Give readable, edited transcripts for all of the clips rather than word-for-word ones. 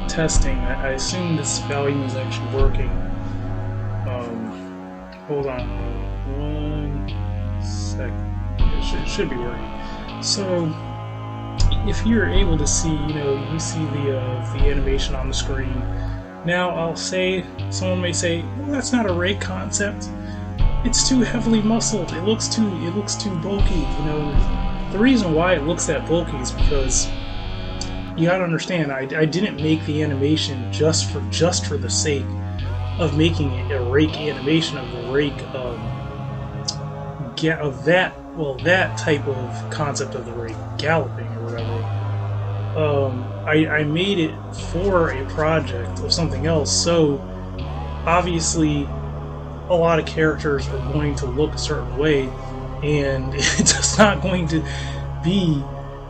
testing. I assume this volume is actually working. Hold on 1 second. It should be working. So, if you're able to see, you see the animation on the screen. Now, someone may say, well, that's not a rake concept. It's too heavily muscled. It looks too bulky. The reason why it looks that bulky is because you gotta understand, I didn't make the animation just for the sake of making it a rake animation of the rake that type of concept of the rake galloping or whatever. I made it for a project of something else, so obviously a lot of characters are going to look a certain way, and it's just not going to be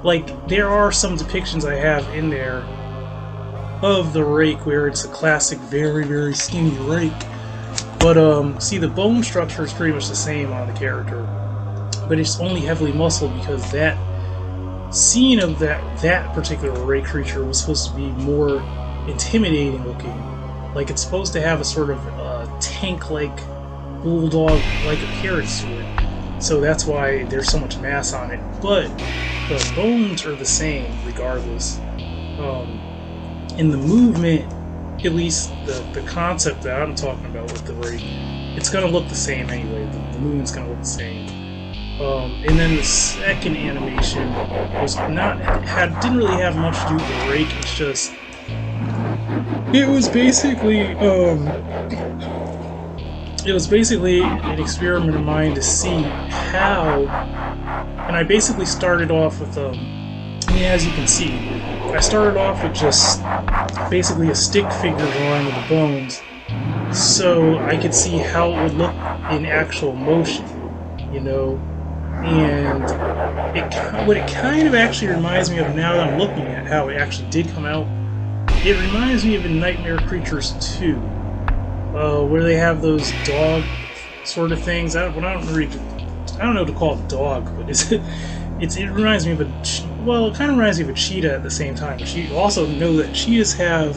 like, there are some depictions I have in there of the rake where it's a classic very, very skinny rake, but see, the bone structure is pretty much the same on the character, but it's only heavily muscled because that scene of that particular rake creature was supposed to be more intimidating looking. Like, it's supposed to have a sort of tank-like, bulldog-like appearance to it. So that's why there's so much mass on it. But the bones are the same regardless. In the movement, at least the concept that I'm talking about with the rake, it's going to look the same anyway. The movement's going to look the same. And then the second animation didn't really have much to do with the rake. It's just, it was basically an experiment of mine to see how, and I basically started off with as you can see, I started off with just basically a stick figure drawing with the bones, so I could see how it would look in actual motion, and what it kind of actually reminds me of now that I'm looking at how it actually did come out, it reminds me of in Nightmare Creatures 2, where they have those dog sort of things. I don't know to call it dog, but it reminds me of it kind of reminds me of a cheetah at the same time. You also know that cheetahs have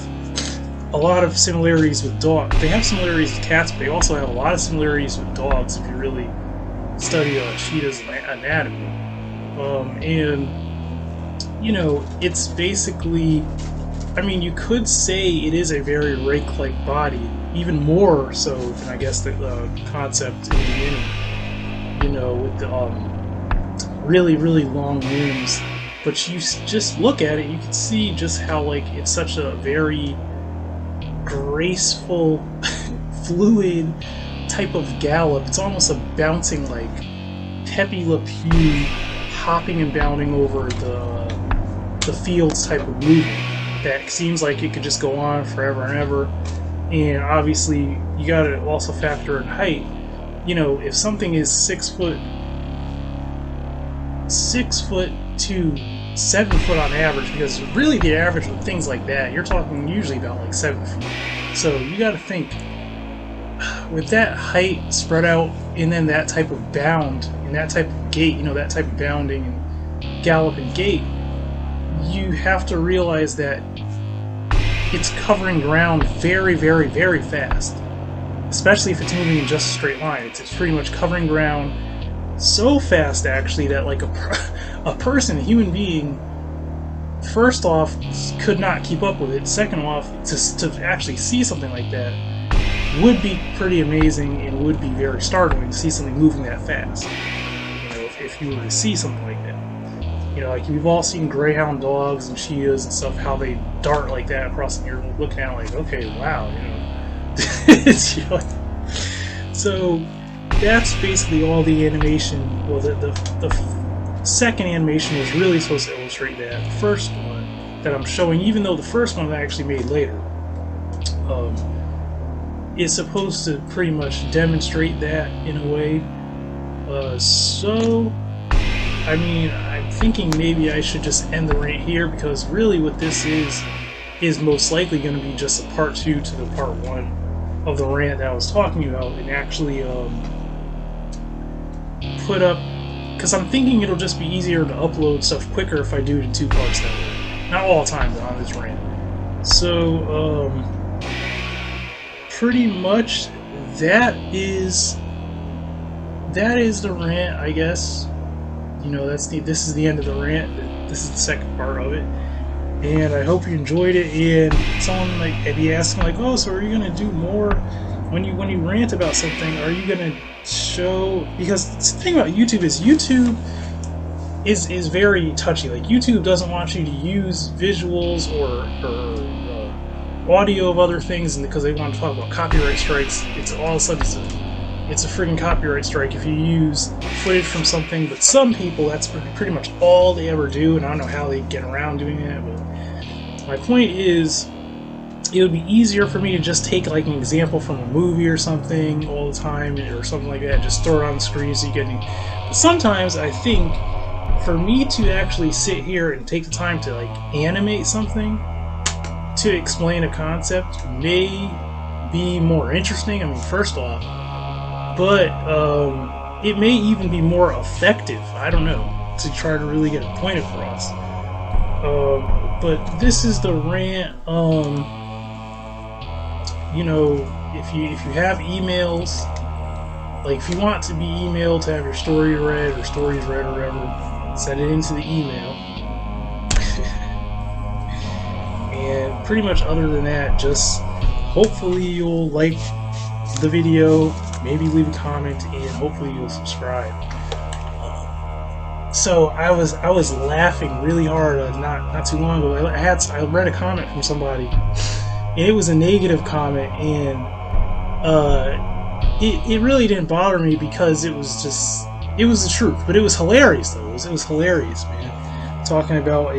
a lot of similarities with dogs. They have similarities with cats, but they also have a lot of similarities with dogs if you really study cheetah's anatomy. And it's basically, you could say it is a very rake-like body, even more so than I guess the concept in the beginning, with the really, really long limbs. But you just look at it, you can see just how it's such a very graceful, fluid type of gallop. It's almost a bouncing, Pepe Le Pew, hopping and bounding over the fields type of movement that seems like it could just go on forever and ever. And obviously, you gotta also factor in height. If something is 6 foot to 7 foot on average, because really the average with things like that, you're talking usually about 7 feet. So you gotta think, with that height spread out, and then that type of bound, and that type of gait, that type of bounding and galloping gait, you have to realize that it's covering ground very, very, very fast. Especially if it's moving in just a straight line. It's pretty much covering ground so fast, actually, that a person, a human being, first off, could not keep up with it. Second off, to actually see something like that would be pretty amazing and would be very startling to see something moving that fast. If you were to see something like that. We've all seen greyhound dogs and cheetahs and stuff, how they dart like that across the air, looking at it okay, wow, So that's basically all the animation. Well, the second animation was really supposed to illustrate that. The first one that I'm showing, even though the first one I actually made later, is supposed to pretty much demonstrate that in a way. I'm thinking maybe I should just end the rant here, because really what this is most likely going to be just a part 2 to the part 1 of the rant that I was talking about, and actually put up, because I'm thinking it'll just be easier to upload stuff quicker if I do it in 2 parts that way. Not all the time, but on this rant. So, pretty much that is the rant, I guess. You know, this is the end of the rant. This is the second part of it, and I hope you enjoyed it. And someone like be asking like, oh, so are you gonna do more when you rant about something? Are you gonna show? Because the thing about YouTube is very touchy. Like YouTube doesn't want you to use visuals or audio of other things, and because they want to talk about copyright strikes, it's all of a sudden it's a freaking copyright strike if you use footage from something. But some people, that's pretty much all they ever do, and I don't know how they get around doing that. But my point is, it would be easier for me to just take like an example from a movie or something all the time, or something like that, just throw it on the screen so you get any. But sometimes I think for me to actually sit here and take the time to like animate something to explain a concept may be more interesting. I mean, first off, but it may even be more effective. I don't know, to try to really get a point across. But this is the rant. You know, if you have emails, like if you want to be emailed to have your story read or stories read or whatever, send it into the email. And pretty much other than that, just hopefully you'll like the video, maybe leave a comment, and hopefully you'll subscribe. So I was laughing really hard not too long ago. I read a comment from somebody, and it was a negative comment, and it really didn't bother me because it was the truth. But it was hilarious though. It was hilarious, man. Talking about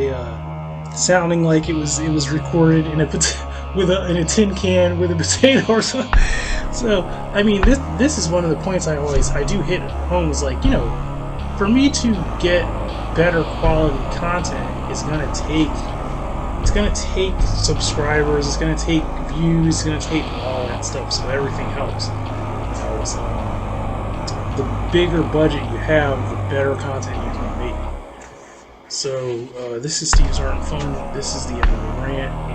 sounding like it was recorded in in a tin can with a potato or something. So I mean, this is one of the points I do hit home, is like, you know, for me to get better quality content, it's gonna take subscribers, it's gonna take views, it's gonna take all that stuff. So everything helps. You know, so the bigger budget you have, the better content you can make. So this is Steve's Art and Phone. This is the end of the rant.